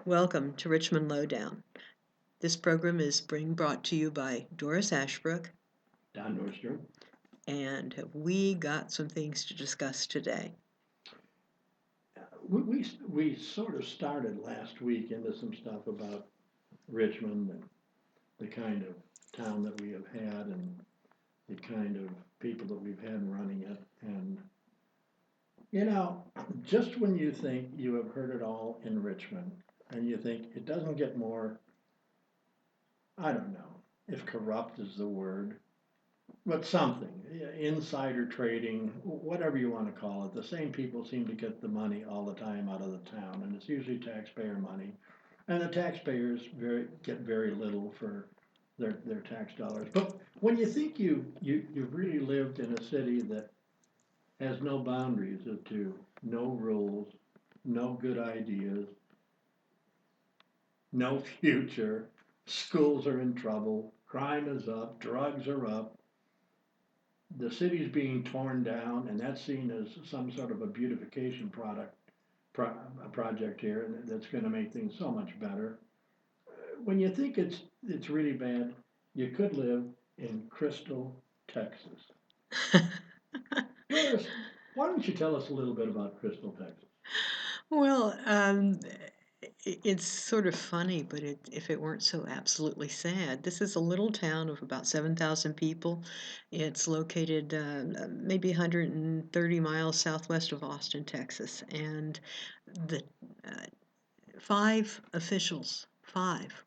Welcome to Richmond Lowdown. This program is being brought to you by Doris Ashbrook, Nordstrom. and we got some things to discuss today. We sort of started last week into some stuff about Richmond and the kind of town that we have had and the kind of people that we've had running it. And, you know, just when you think you have heard it all in Richmond and you think it doesn't get more, I don't know if corrupt is the word, but something, insider trading, whatever you want to call it. The same people seem to get the money all the time out of the town, and it's usually taxpayer money. And the taxpayers get very little for their tax dollars. But when you think you've really lived in a city that has no boundaries as to no rules, no good ideas, no future, schools are in trouble, crime is up, drugs are up, the city's being torn down, and that's seen as some sort of a beautification project here, and that's going to make things so much better. When you think it's really bad, you could live in Crystal, Texas. Doris, why don't you tell us a little bit about Crystal, Texas? Well, it's sort of funny, but if it weren't so absolutely sad, this is a little town of about 7,000 people. It's located maybe 130 miles southwest of Austin, Texas, and the uh, five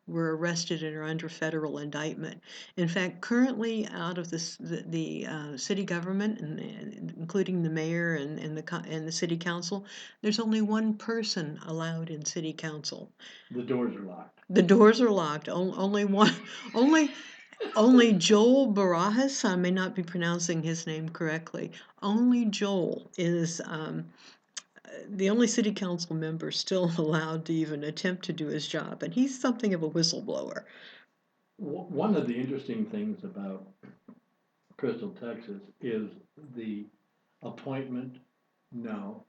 were arrested and are under federal indictment. In fact, currently out of the city government, and including the mayor and the city council, there's only one person allowed in city council. The doors are locked. The doors are locked. Only one, only only Joel Barajas, I may not be pronouncing his name correctly. Only Joel is the only city council member still allowed to even attempt to do his job, and he's something of a whistleblower. One of the interesting things about Crystal, Texas is the appointment, no.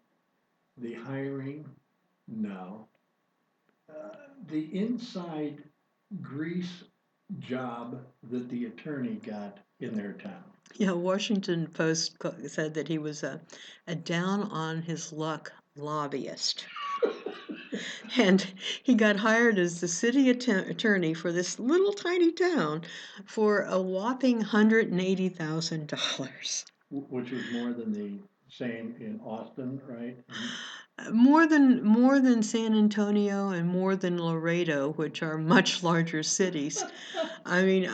The hiring, no. The inside grease job that the attorney got in their town. Yeah, Washington Post said that he was a down on his luck lobbyist. And he got hired as the city attorney for this little tiny town for a whopping $180,000. Which was more than the same in Austin, right? More than San Antonio and more than Laredo, which are much larger cities. I mean,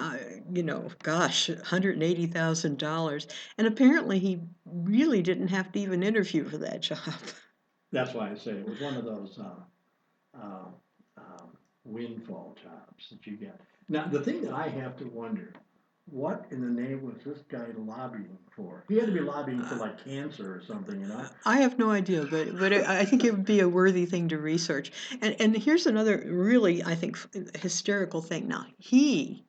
gosh, $180,000, and apparently he really didn't have to even interview for that job. That's why I say it was one of those uh, windfall jobs that you get. Now, the thing that I have to wonder, what in the name was this guy lobbying for? He had to be lobbying for like cancer or something, you know? I have no idea, but I think it would be a worthy thing to research. And here's another really, I think, hysterical thing. Now he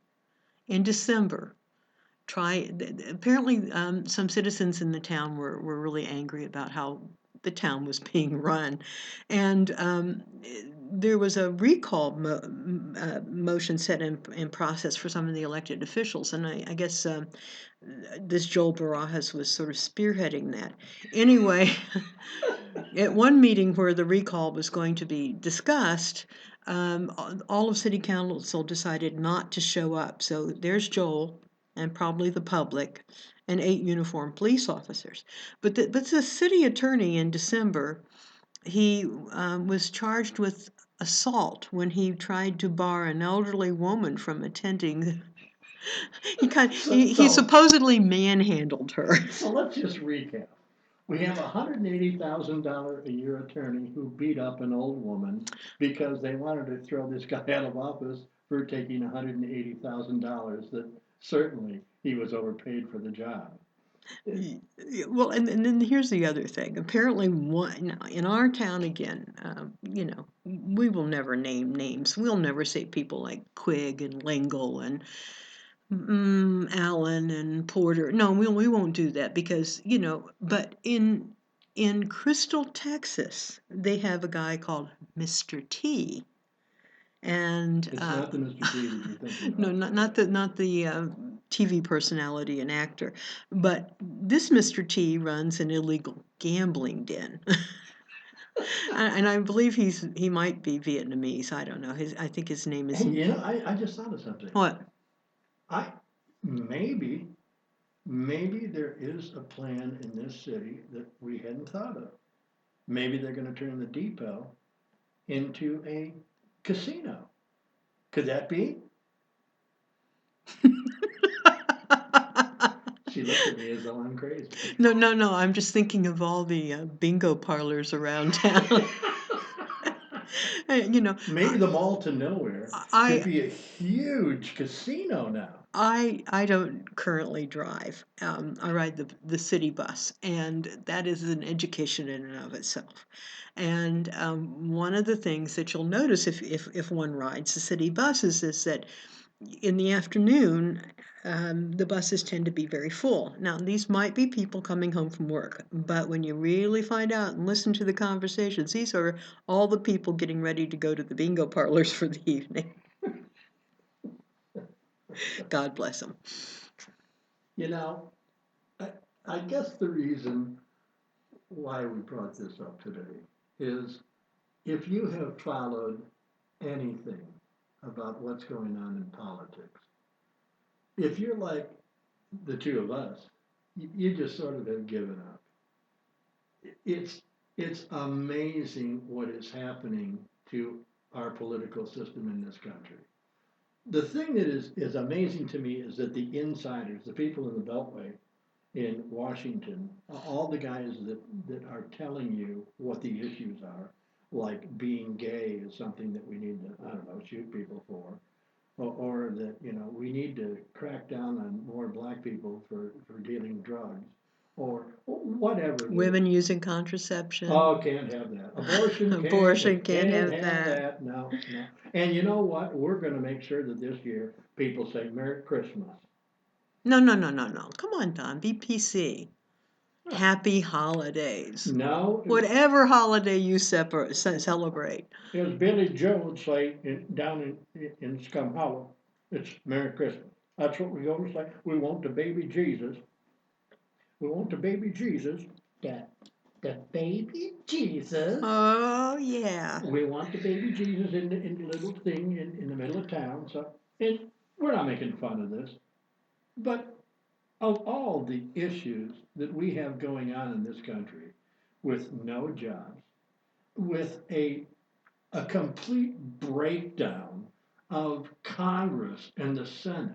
in December apparently some citizens in the town were really angry about how the town was being run, and there was a recall motion set in process for some of the elected officials, and I guess this Joel Barajas was sort of spearheading that. Anyway, at one meeting where the recall was going to be discussed, all of city council decided not to show up. So there's Joel and probably the public and 8 uniformed police officers. But the city attorney in December, he was charged with assault when he tried to bar an elderly woman from attending. He So, supposedly manhandled her. so let's just recap. We have a $180,000 a year attorney who beat up an old woman because they wanted to throw this guy out of office for taking $180,000 that certainly he was overpaid for the job. Well, and then here's the other thing. Apparently, one in our town again, we will never name names. We'll never say people like Quigg and Lingle and Allen and Porter. No, we won't do that because But in Crystal, Texas, they have a guy called Mr. T. And It's not the Mr. T that you're thinking no, of. not the TV personality and actor, but this Mr. T runs an illegal gambling den. And I believe he might be Vietnamese. I don't know. I think his name is. Hey, you know, I just thought of something. What? I maybe maybe there is a plan in this city that we hadn't thought of. Maybe they're going to turn the depot into a casino. Could that be? She looked at me as though I'm crazy. No. I'm just thinking of all the bingo parlors around town. You know, Maybe the mall to nowhere could I be a huge casino now. I don't currently drive. I ride the city bus, and that is an education in and of itself. And one of the things that you'll notice if one rides the city buses is that in the afternoon, the buses tend to be very full. Now, these might be people coming home from work, but when you really find out and listen to the conversations, these are all the people getting ready to go to the bingo parlors for the evening. God bless them. You know, I, I guess the reason why we brought this up today is if you have followed anything about what's going on in politics, if you're like the two of us, you just sort of have given up. It's it's amazing what is happening to our political system in this country. The thing that is amazing to me is that the insiders, the people in the Beltway in Washington, all the guys that are telling you what the issues are, like being gay is something that we need to, I don't know, shoot people for, or that, you know, we need to crack down on more black people for dealing drugs, or whatever it is. Women using contraception. Oh, can't have that. Abortion Abortion can't can't have have that. that. No, no. And you know what? We're going to make sure that this year people say Merry Christmas. No. Come on, Don. Be PC. Happy holidays. No, Whatever holiday you celebrate. as Billy Joe would say down in Scum Hollow, it's Merry Christmas. That's what we're going to say. We want the baby Jesus. We want the baby Jesus. The, the baby Jesus. Oh, yeah. We want the baby Jesus in the little thing in the middle of town. So, and we're not making fun of this, but of all the issues that we have going on in this country, with no jobs, with a complete breakdown of Congress and the Senate,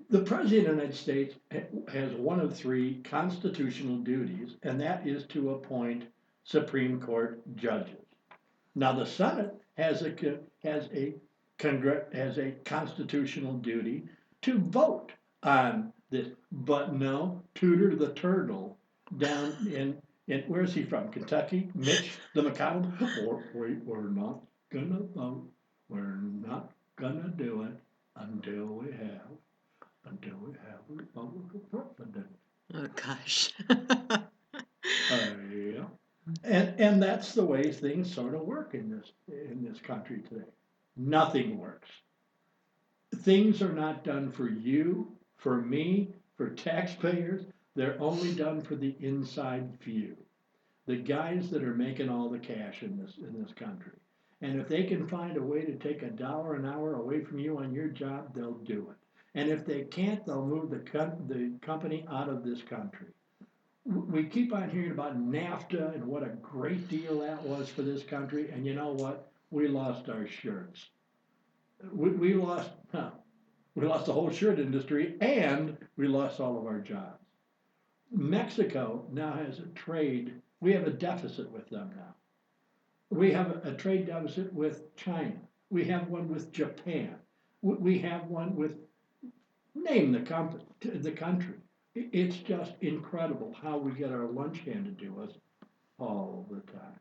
the President of the United States has one of three constitutional duties, and that is to appoint Supreme Court judges. Now, the Senate has a constitutional duty to vote on this, but no, Tooter the Turtle down in where's he from? Kentucky? Mitch the McConnell? We're not gonna vote. We're not gonna do it until we have a Republican president. Oh, gosh. Yeah. And that's the way things sort of work in this country today. Nothing works. Things are not done for you, for me, for taxpayers. They're only done for the inside few, the guys that are making all the cash in this country. And if they can find a way to take $1 an hour away from you on your job, they'll do it. And if they can't, they'll move the company out of this country. We keep on hearing about NAFTA and what a great deal that was for this country. And you know what? We lost our shirts. We lost, huh, we lost the whole shirt industry and we lost all of our jobs. Mexico now has a trade, we have a deficit with them now. We have a trade deficit with China. We have one with Japan. We have one with, name the country. It's just incredible how we get our lunch handed to us all the time.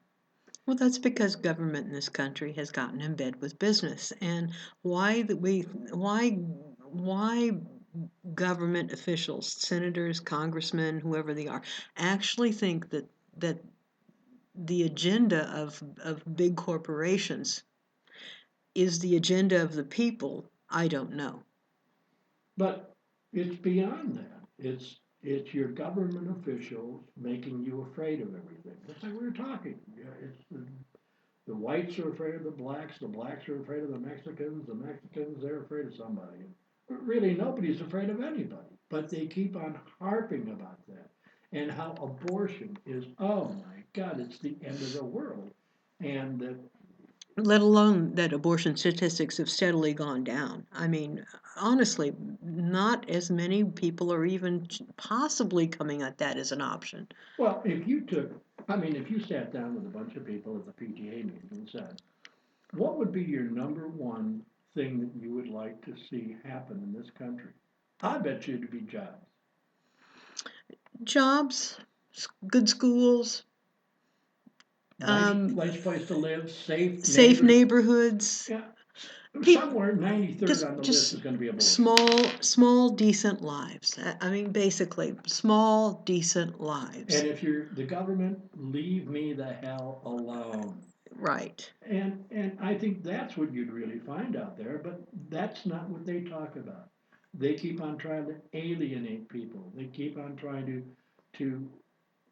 Well, that's because government in this country has gotten in bed with business, and why government officials, senators, congressmen, whoever they are, actually think that the agenda of big corporations is the agenda of the people, I don't know. But it's beyond that. It's your government officials making you afraid of everything. That's like we were talking. Yeah, it's the whites are afraid of the blacks are afraid of the Mexicans they're afraid of somebody. But really, nobody's afraid of anybody. But they keep on harping about that and how abortion is. Oh my God, it's the end of the world, and that Let alone that abortion statistics have steadily gone down. I mean, honestly, not as many people are even possibly coming at that as an option. well, if you took, I mean, if you sat down with a bunch of people at the PTA meeting and said, what would be your number one thing that you would like to see happen in this country? I bet you it'd be jobs. Jobs, good schools, um, Nice place to live, safe safe neighbors. neighborhoods. Yeah, People, somewhere 93rd on the list just is gonna be abortion. small, decent lives. I mean, basically, small, decent lives. And if you're the government, leave me the hell alone. Right. And I think that's what you'd really find out there, but that's not what they talk about. They keep on trying to alienate people. They keep on trying to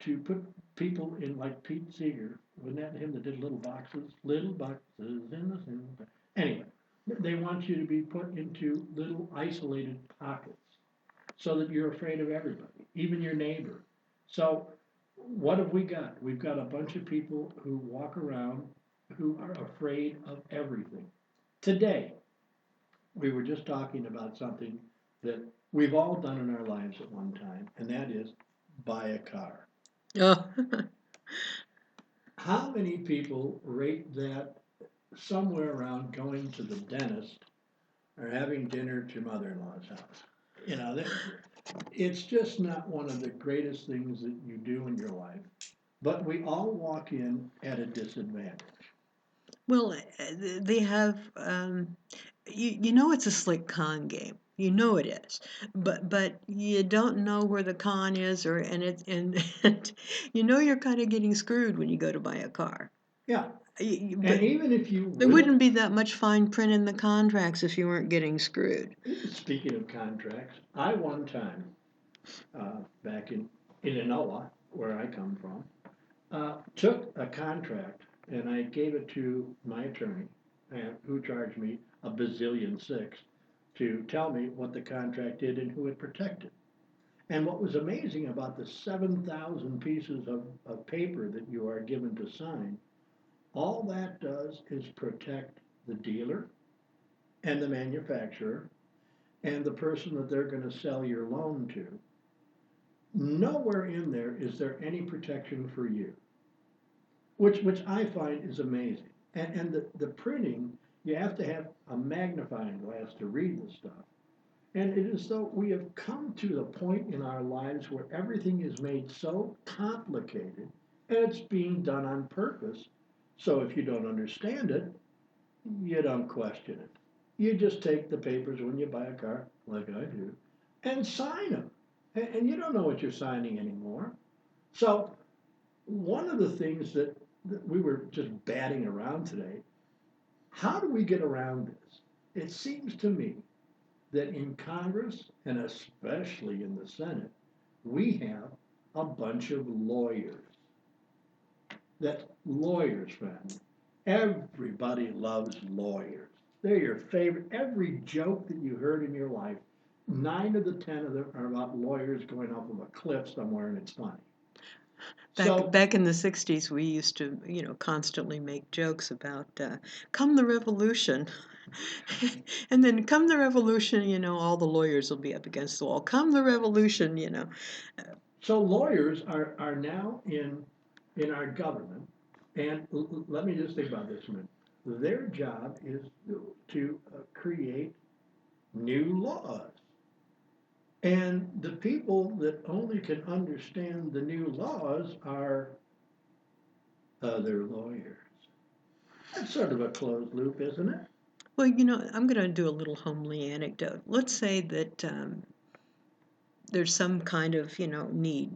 to put people in like Pete Seeger, wasn't that him that did little boxes in the center. Anyway, they want you to be put into little isolated pockets so that you're afraid of everybody, even your neighbor. So what have we got? We've got a bunch of people who walk around who are afraid of everything. Today, we were just talking about something that we've all done in our lives at one time, and that is buy a car. Oh, How many people rate that somewhere around going to the dentist or having dinner at your mother-in-law's house? You know, it's just not one of the greatest things that you do in your life, but we all walk in at a disadvantage. well, they have. You know it's a slick con game. You know it is, but you don't know where the con is, or and it and you know you're kind of getting screwed when you go to buy a car. Yeah, But and even if you there really, wouldn't be that much fine print in the contracts if you weren't getting screwed. speaking of contracts, I one time, back in Illinois, where I come from, took a contract and I gave it to my attorney, who charged me a bazillion six to tell me what the contract did and who it protected. And what was amazing about the 7,000 pieces of paper that you are given to sign, all that does is protect the dealer and the manufacturer and the person that they're going to sell your loan to. Nowhere in there is there any protection for you, which I find is amazing. And the printing, you have to have a magnifying glass to read this stuff. And it is though we have come to the point in our lives where everything is made so complicated and it's being done on purpose. So if you don't understand it, you don't question it. You just take the papers when you buy a car, like I do, and sign them. And you don't know what you're signing anymore. So one of the things that we were just batting around today, how do we get around this? It seems to me that in Congress and especially in the Senate, we have a bunch of lawyers. That's lawyers, friend. Everybody loves lawyers. They're your favorite. Every joke that you heard in your life, 9 of the 10 of them are about lawyers going off of a cliff somewhere, and it's funny. So, Back in the '60s, we used to, constantly make jokes about come the revolution. And then come the revolution, all the lawyers will be up against the wall. Come the revolution. so lawyers are now in our government, and let me just think about this a minute. Their job is to create new laws. And the people that only can understand the new laws are other lawyers. That's sort of a closed loop, isn't it? Well, I'm going to do a little homely anecdote. Let's say that there's some kind of, need.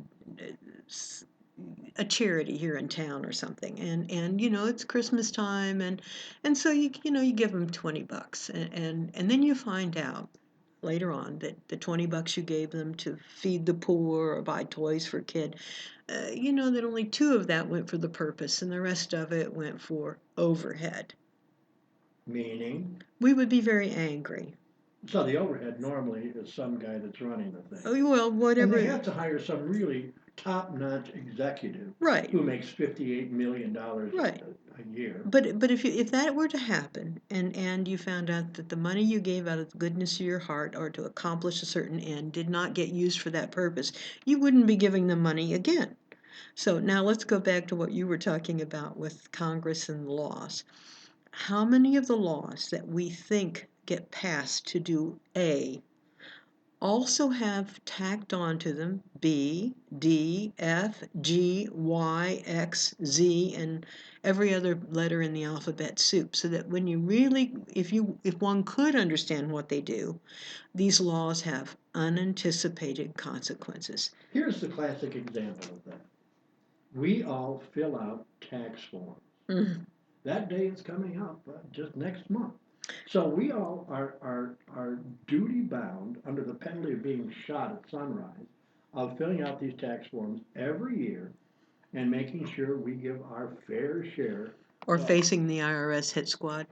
a charity here in town or something, and it's Christmas time, and so you give them $20, and then you find out later on that the $20 you gave them to feed the poor or buy toys for a kid, that only two of that went for the purpose and the rest of it went for overhead. Meaning, We would be very angry. so the overhead normally is some guy that's running the thing. Oh, well, And they whatever. have to hire some really top-notch executive Right, who makes $58 million right. a year. But if that were to happen, and you found out that the money you gave out of the goodness of your heart or to accomplish a certain end did not get used for that purpose, you wouldn't be giving them money again. So now let's go back to what you were talking about with Congress and the laws. How many of the laws that we think get passed to do A also have tacked onto them B, D, F, G, Y, X, Z, and every other letter in the alphabet soup, so that when you really, if one could understand what they do, these laws have unanticipated consequences. Here's the classic example of that. We all fill out tax forms. Mm. That day is coming up just next month. So we all are duty bound under the penalty of being shot at sunrise of filling out these tax forms every year and making sure we give our fair share. Or uh, facing the IRS hit squad.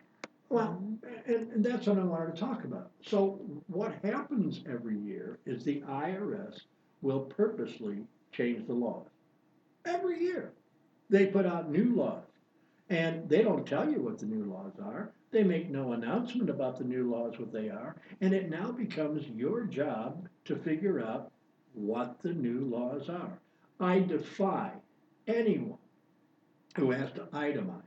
Well, and that's what I wanted to talk about. So what happens every year is the IRS will purposely change the laws. Every year, they put out new laws. And they don't tell you what the new laws are. They make no announcement about the new laws, what they are. And it now becomes your job to figure out what the new laws are. I defy anyone who has to itemize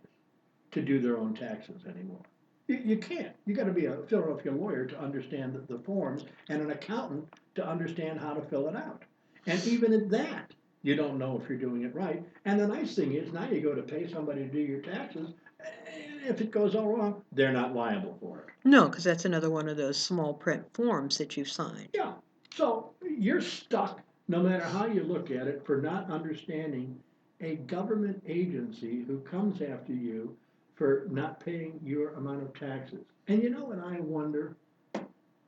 to do their own taxes anymore. You can't. You got to be a Philadelphia lawyer to understand the forms and an accountant to understand how to fill it out. And even at that, you don't know if you're doing it right. And the nice thing is now you go to pay somebody to do your taxes, and if it goes all wrong, they're not liable for it. No, because that's another one of those small print forms that you signed. Yeah. So you're stuck, no matter how you look at it, for not understanding a government agency who comes after you for not paying your amount of taxes. And you know what I wonder?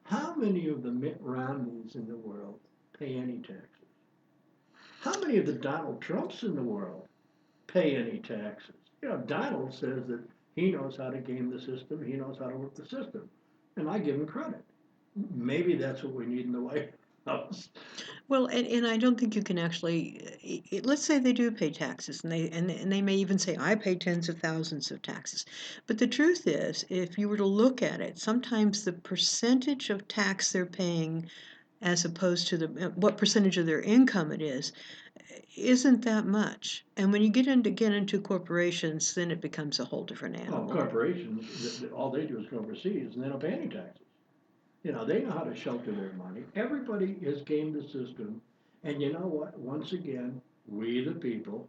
How many of the Mitt Romneys in the world pay any taxes? How many of the Donald Trumps in the world pay any taxes? You know, Donald says that he knows how to game the system, he knows how to work the system, and I give him credit. Maybe that's what we need in the White House. Well, and I don't think you can actually, let's say they do pay taxes, and they may even say, I pay tens of thousands of taxes. But the truth is, if you were to look at it, sometimes the percentage of tax they're paying as opposed to what percentage of their income it is, isn't that much. And when you get into corporations, then it becomes a whole different Well, animal. corporations, all they do is go overseas and they don't pay any taxes. You know, they know how to shelter their money. Everybody has gamed the system. And you know what? Once again, we the people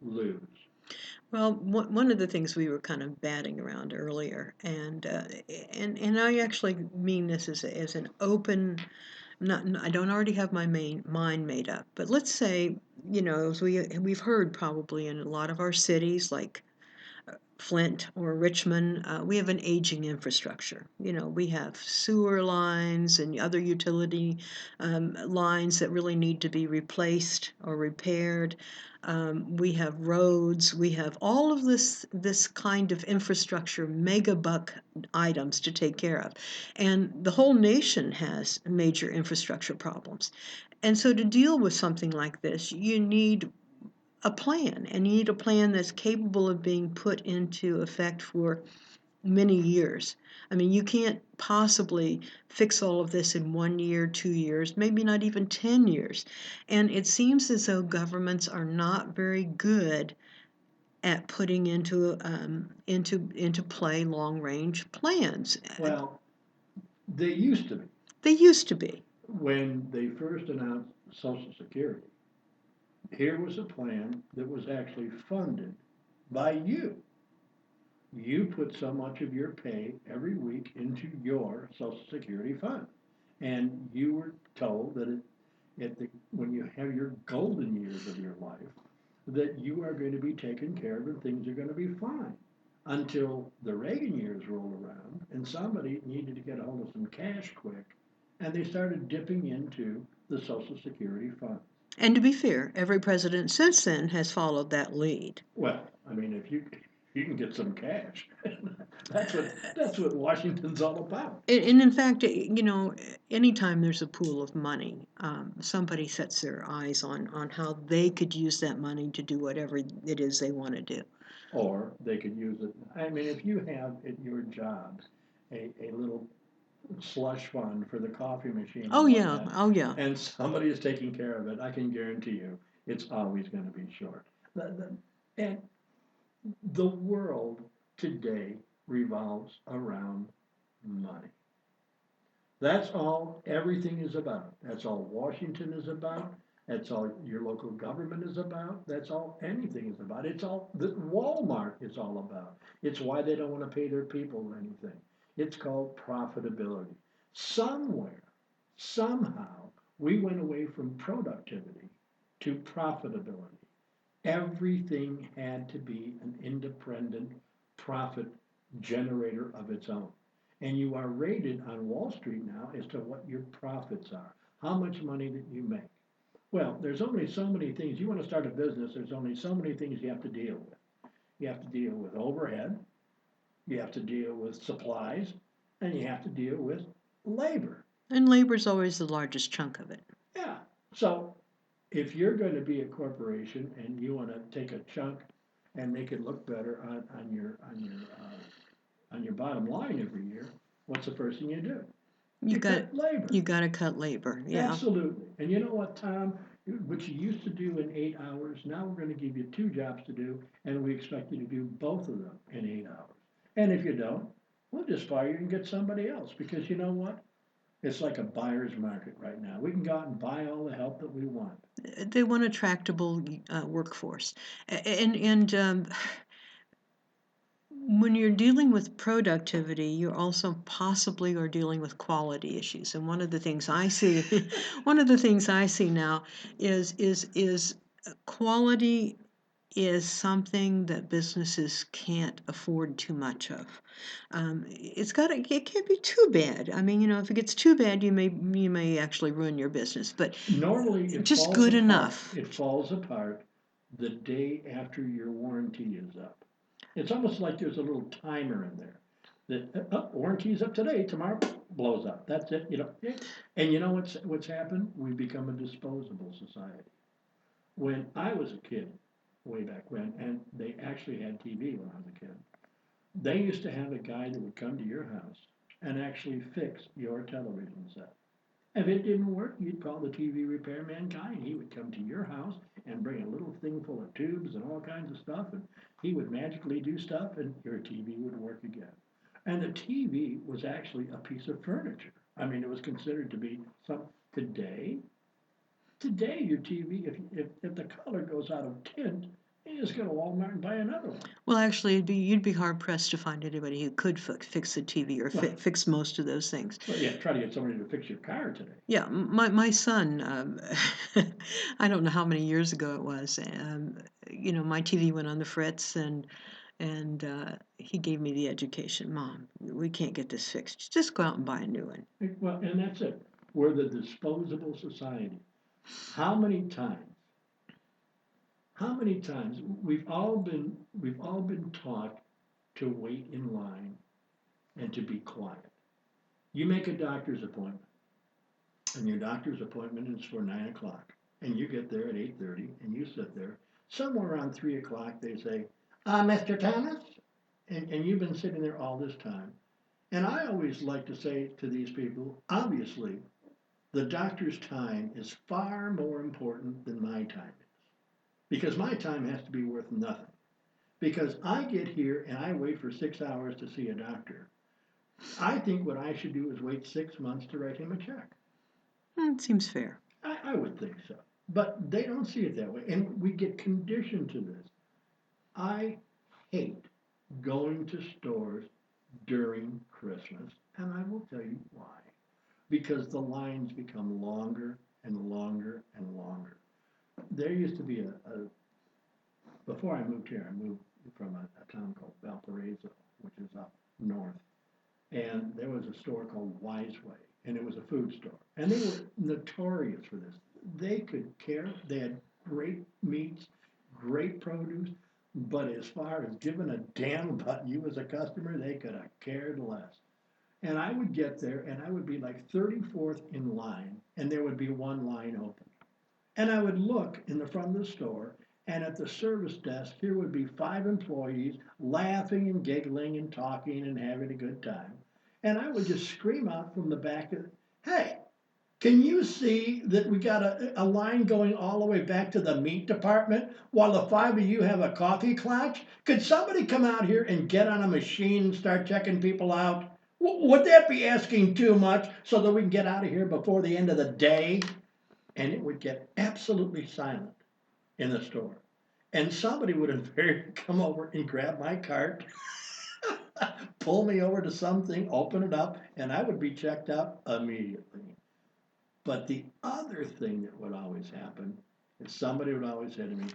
lose. Well, one of the things we were kind of batting around earlier, and I actually mean this as an open, not I don't already have my main mind made up, but let's say, as we've heard probably in a lot of our cities like Flint or Richmond, we have an aging infrastructure. We have sewer lines and other utility lines that really need to be replaced or repaired. We have roads. We have all of this kind of infrastructure, mega buck items to take care of, and the whole nation has major infrastructure problems. And so to deal with something like this, you need a plan, and you need a plan that's capable of being put into effect for many years. I mean, you can't possibly fix all of this in 1 year, 2 years, maybe not even 10 years. And it seems as though governments are not very good at putting into play long range plans. Well, they used to be. They used to be. When they first announced Social Security, here was a plan that was actually funded by you. You put so much of your pay every week into your Social Security fund. And you were told that when you have your golden years of your life, that you are going to be taken care of and things are going to be fine. Until the Reagan years rolled around and somebody needed to get a hold of some cash quick and they started dipping into the Social Security fund. And to be fair, every president since then has followed that lead. Well, I mean, if you can get some cash, that's what Washington's all about. And in fact, anytime there's a pool of money, somebody sets their eyes on how they could use that money to do whatever it is they want to do. Or they could use it. I mean, if you have at your job a little slush fund for the coffee machine Oh and yeah, whatnot, oh yeah. and somebody is taking care of it, I can guarantee you it's always going to be short. And the world today revolves around money. That's all everything is about. That's all Washington is about. That's all your local government is about. That's all anything is about. It's all that Walmart is all about. It's why they don't want to pay their people anything. It's called profitability. Somewhere, somehow, we went away from productivity to profitability. Everything had to be an independent profit generator of its own. And you are rated on Wall Street now as to what your profits are, how much money that you make. Well, there's only so many things. You want to start a business, there's only so many things you have to deal with. You have to deal with overhead, you have to deal with supplies, and you have to deal with labor. And labor's always the largest chunk of it. Yeah. So if you're going to be a corporation and you want to take a chunk and make it look better on your bottom line every year, what's the first thing you do? You You got cut labor. you got to cut labor. Yeah. Absolutely. And you know what, Tom? What you used to do in 8 hours, now we're going to give you two jobs to do, and we expect you to do both of them in 8 hours. And if you don't, we'll just fire you and get somebody else. Because you know what? It's like a buyer's market right now. We can go out and buy all the help that we want. They want a tractable workforce, and when you're dealing with productivity, you also possibly are dealing with quality issues. And one of the things I see, one of the things I see now is quality is something that businesses can't afford too much of. It can't be too bad. I mean, if it gets too bad, you may actually ruin your business. But Normally, it just falls good apart. enough. It falls apart the day after your warranty is up. It's almost like there's a little timer in there that warranty's up today, tomorrow blows up. That's it, you know. And you know what's happened? We've become a disposable society. When I was a kid, way back when, and they actually had TV when I was a kid, they used to have a guy that would come to your house and actually fix your television set. If it didn't work, you'd call the TV repairman guy, and he would come to your house and bring a little thing full of tubes and all kinds of stuff, and he would magically do stuff, and your TV would work again. And the TV was actually a piece of furniture. I mean, it was considered to be some. Today, today your TV, if the color goes out of tint, you just go to Walmart and buy another one. Well, actually, you'd be hard pressed to find anybody who could fix the TV or Well, fix most of those things. well, yeah, try to get somebody to fix your car today. Yeah, my son, I don't know how many years ago it was. My TV went on the fritz, and he gave me the education. Mom, we can't get this fixed. Just go out and buy a new one. Well, and that's it. We're the disposable society. How many times? How many times we've all been taught to wait in line and to be quiet. You make a doctor's appointment, and your doctor's appointment is for 9 o'clock, and you get there at 8:30, and you sit there. Somewhere around 3 o'clock, they say, "Mr. Thomas," and you've been sitting there all this time. And I always like to say to these people, obviously, the doctor's time is far more important than my time is. Because my time has to be worth nothing. Because I get here and I wait for 6 hours to see a doctor. I think what I should do is wait 6 months to write him a check. It seems fair. I would think so. But they don't see it that way. And we get conditioned to this. I hate going to stores during Christmas, and I will tell you why. Because the lines become longer and longer and longer. There used to be before I moved here, I moved from a town called Valparaiso, which is up north. And there was a store called Wiseway, and it was a food store. And they were notorious for this. They could care, they had great meats, great produce, but as far as giving a damn about you as a customer, they could have cared less. And I would get there and I would be like 34th in line, and there would be one line open. And I would look in the front of the store, and at the service desk, here would be 5 employees laughing and giggling and talking and having a good time. And I would just scream out from the back, hey, can you see that we got a line going all the way back to the meat department while the 5 of you have a coffee clutch? Could somebody come out here and get on a machine and start checking people out? Would that be asking too much so that we can get out of here before the end of the day? And it would get absolutely silent in the store. And somebody would invariably come over and grab my cart, pull me over to something, open it up, and I would be checked out immediately. But the other thing that would always happen is somebody would always say to me,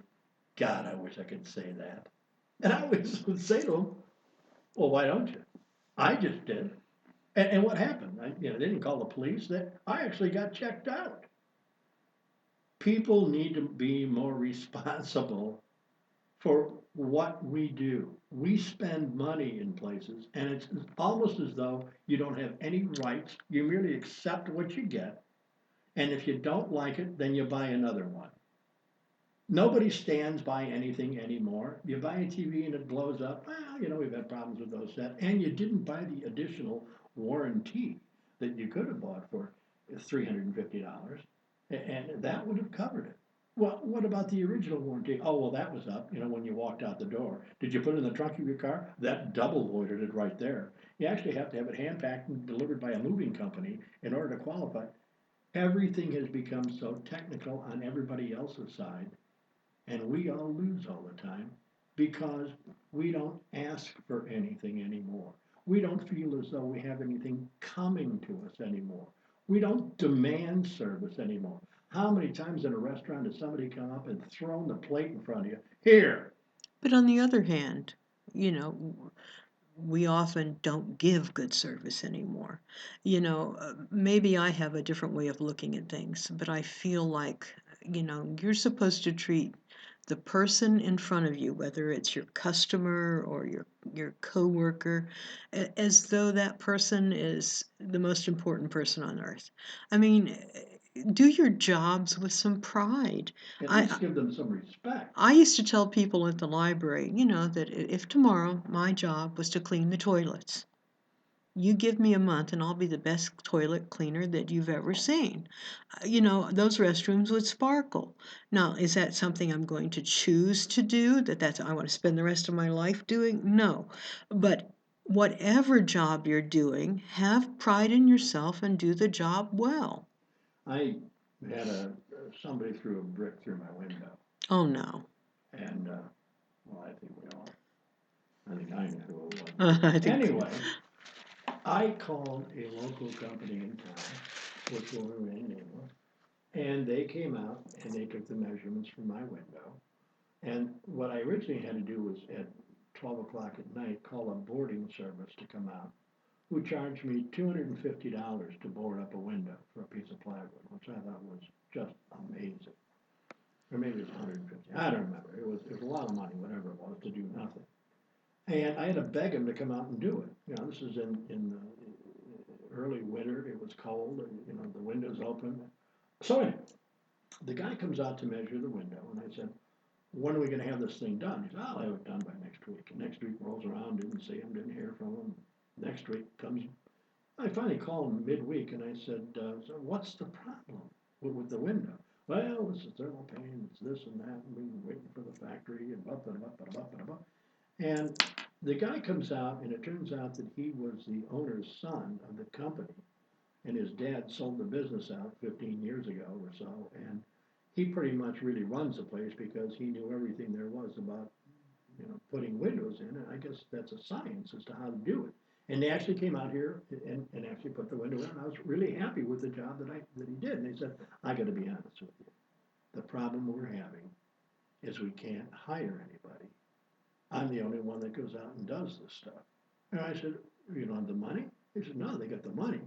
God, I wish I could say that. And I would say to them, well, why don't you? I just did. And what happened? They didn't call the police. I actually got checked out. People need to be more responsible for what we do. We spend money in places, and it's almost as though you don't have any rights. You merely accept what you get, and if you don't like it, then you buy another one. Nobody stands by anything anymore. You buy a TV and it blows up. Well, we've had problems with those sets, and you didn't buy the additional warranty that you could have bought for $350, and that would have covered it. Well, what about the original warranty? Oh, well, that was up, when you walked out the door. Did you put it in the trunk of your car? That double voided it right there. You actually have to have it hand packed and delivered by a moving company in order to qualify. Everything has become so technical on everybody else's side, and we all lose all the time because we don't ask for anything anymore. We don't feel as though we have anything coming to us anymore. We don't demand service anymore. How many times in a restaurant has somebody come up and thrown the plate in front of you? Here. But on the other hand, you know, we often don't give good service anymore. Maybe I have a different way of looking at things, but I feel like, you're supposed to treat the person in front of you, whether it's your customer or your coworker, as though that person is the most important person on earth. I mean, do your jobs with some pride. At I least give them some respect. I used to tell people at the library, that if tomorrow my job was to clean the toilets, you give me a month and I'll be the best toilet cleaner that you've ever seen. Those restrooms would sparkle. Now, is that something I'm going to choose to do? That's I want to spend the rest of my life doing? No. But whatever job you're doing, have pride in yourself and do the job well. I had somebody threw a brick through my window, Oh no. and well, I think I knew who it I was. think Anyway, I called a local company in town, which will remain nameless, and they came out and they took the measurements from my window. And what I originally had to do was at 12 o'clock at night call a boarding service to come out, who charged me $250 to board up a window for a piece of plywood, which I thought was just amazing. Or maybe it was 150. I don't remember. It was a lot of money, whatever it was, to do nothing. And I had to beg him to come out and do it. This is in the early winter. It was cold, and the window's open. So anyway, the guy comes out to measure the window, and I said, when are we going to have this thing done? He said, I'll have it done by next week. And next week rolls around, didn't see him, didn't hear from him. Next week comes, I finally called him midweek, and I said, so what's the problem with the window? Well, this is thermal pain, it's this and that, and we've been waiting for the factory, and blah, blah, blah, blah, blah, blah, blah. And the guy comes out, and it turns out that he was the owner's son of the company, and his dad sold the business out 15 years ago or so, and he pretty much really runs the place because he knew everything there was about, putting windows in, and I guess that's a science as to how to do it. And they actually came out here and actually put the window in, and I was really happy with the job that he did. And they said, I got to be honest with you, the problem we're having is we can't hire anybody. I'm the only one that goes out and does this stuff. And I said, you don't have the money? He said, no, they got the money.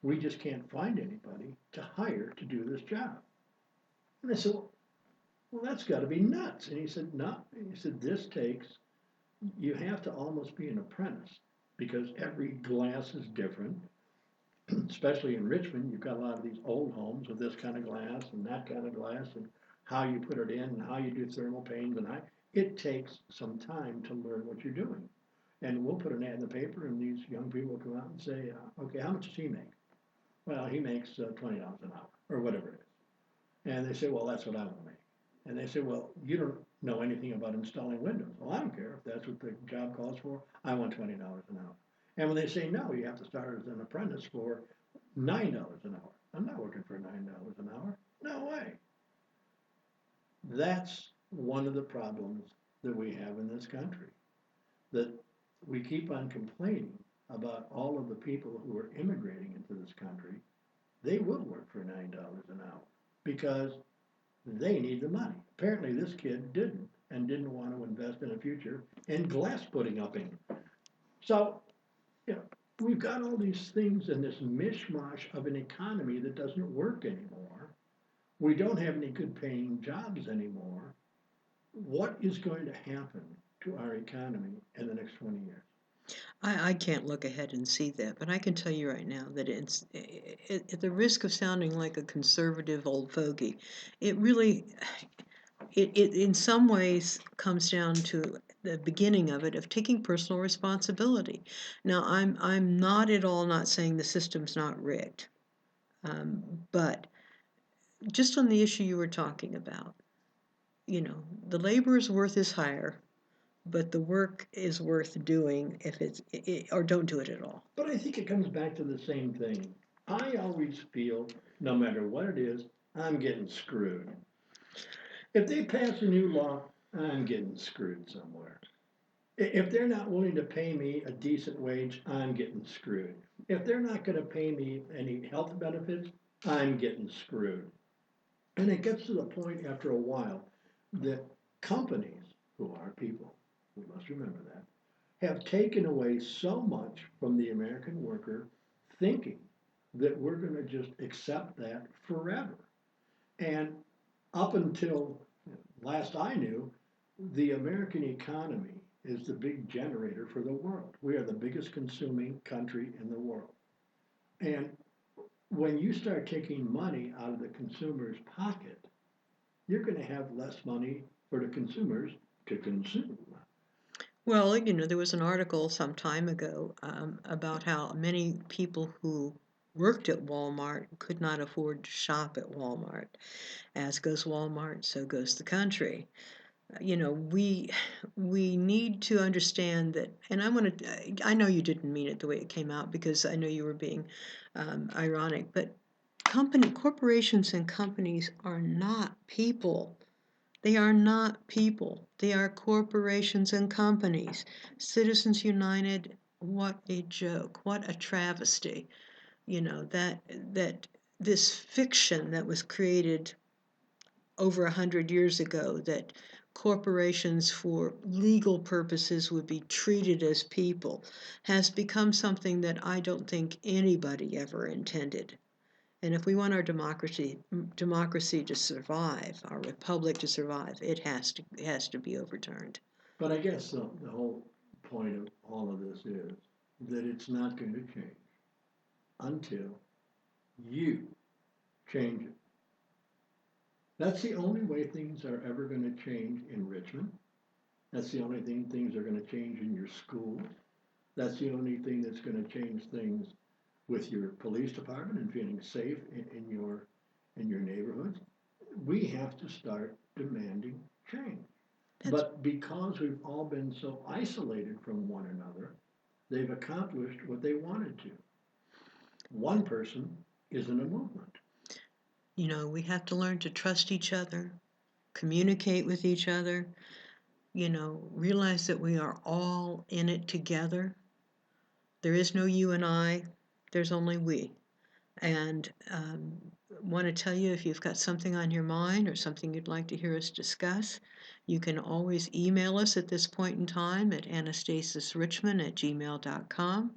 We just can't find anybody to hire to do this job. And I said, well, that's got to be nuts. And he said, no. He said, this takes, you have to almost be an apprentice because every glass is different. Especially in Richmond, you've got a lot of these old homes with this kind of glass and that kind of glass and how you put it in and how you do thermal panes and how, it takes some time to learn what you're doing. And we'll put an ad in the paper and these young people come out and say, okay, how much does he make? Well, he makes $20 an hour or whatever it is. And they say, well, that's what I want to make. And they say, well, you don't know anything about installing windows. Well, I don't care if that's what the job calls for. I want $20 an hour. And when they say no, you have to start as an apprentice for $9 an hour. I'm not working for $9 an hour. No way. That's one of the problems that we have in this country. That we keep on complaining about all of the people who are immigrating into this country. They will work for $9 an hour because they need the money. Apparently this kid didn't and didn't want to invest in a future in glass putting upping. So, you know, we've got all these things in this mishmash of an economy that doesn't work anymore. We don't have any good paying jobs anymore. What is going to happen to our economy in the next 20 years? I can't look ahead and see that, but I can tell you right now that at the risk of sounding like a conservative old fogey, it really, it in some ways comes down to the beginning of it of taking personal responsibility. Now, I'm not at all not saying the system's not rigged, but just on the issue you were talking about, the laborer's worth is higher, but the work is worth doing if or don't do it at all. But I think it comes back to the same thing. I always feel, no matter what it is, I'm getting screwed. If they pass a new law, I'm getting screwed somewhere. If they're not willing to pay me a decent wage, I'm getting screwed. If they're not going to pay me any health benefits, I'm getting screwed. And it gets to the point after a while that companies, who are people, we must remember that, have taken away so much from the American worker thinking that we're going to just accept that forever. And up until last I knew, the American economy is the big generator for the world. We are the biggest consuming country in the world. And when you start taking money out of the consumer's pocket, you're going to have less money for the consumers to consume. Well, there was an article some time ago about how many people who worked at Walmart could not afford to shop at Walmart. As goes Walmart, so goes the country. We need to understand that, and I know you didn't mean it the way it came out because I know you were being ironic, but corporations and companies are not people. They are not people. They are corporations and companies. Citizens United, what a joke, what a travesty. That this fiction that was created over 100 years ago that corporations for legal purposes would be treated as people has become something that I don't think anybody ever intended. And if we want our democracy to survive, our republic to survive, it has to be overturned. But I guess the whole point of all of this is that it's not going to change until you change it. That's the only way things are ever going to change in Richmond. That's the only thing things are going to change in your schools. That's the only thing that's going to change things with your police department and feeling safe in your neighborhoods. We have to start demanding change. But because we've all been so isolated from one another, they've accomplished what they wanted to. One person isn't a movement. We have to learn to trust each other, communicate with each other, realize that we are all in it together. There is no you and I, there's only we. And want to tell you if you've got something on your mind or something you'd like to hear us discuss, You can always email us at this point in time at anastasisrichmond@gmail.com.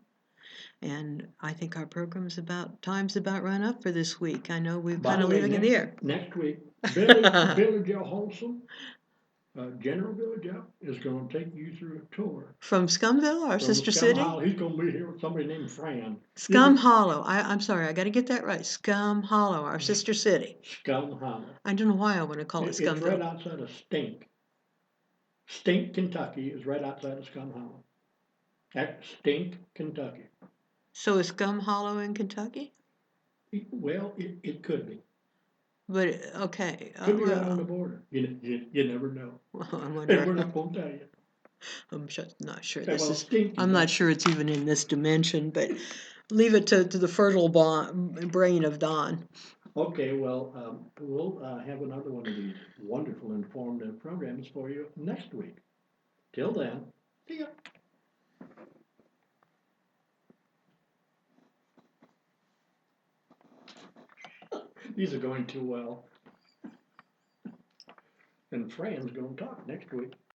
And I think our time's about run up for this week. I know we're By kind the of way, leaving it there. next week, Billy Joe Holsom, General Billy Joe, is gonna take you through a tour From Scumville, our from sister Scum city? Hollow. He's gonna be here with somebody named Fran. Scum Hollow. I'm sorry, I got to get that right. Scum Hollow, our sister city. Scum Hollow. I don't know why I want to call it It's right Scumville. outside of Stink. Stink, Kentucky is right outside of Scum Hollow. At Stink, Kentucky. So is Scum Hollow in Kentucky? Well, it could be. But okay, Could be right on the border. You never know. well, I And wonder. we're not gonna tell you. I'm not sure Okay, this well, is. Stink, I'm not Kentucky. sure it's even in this dimension, but leave it to the fertile brain of Don. Okay, well, we'll have another one of these wonderful informative programs for you next week. Till then, see ya. These are going too well. And Fran's gonna talk next week.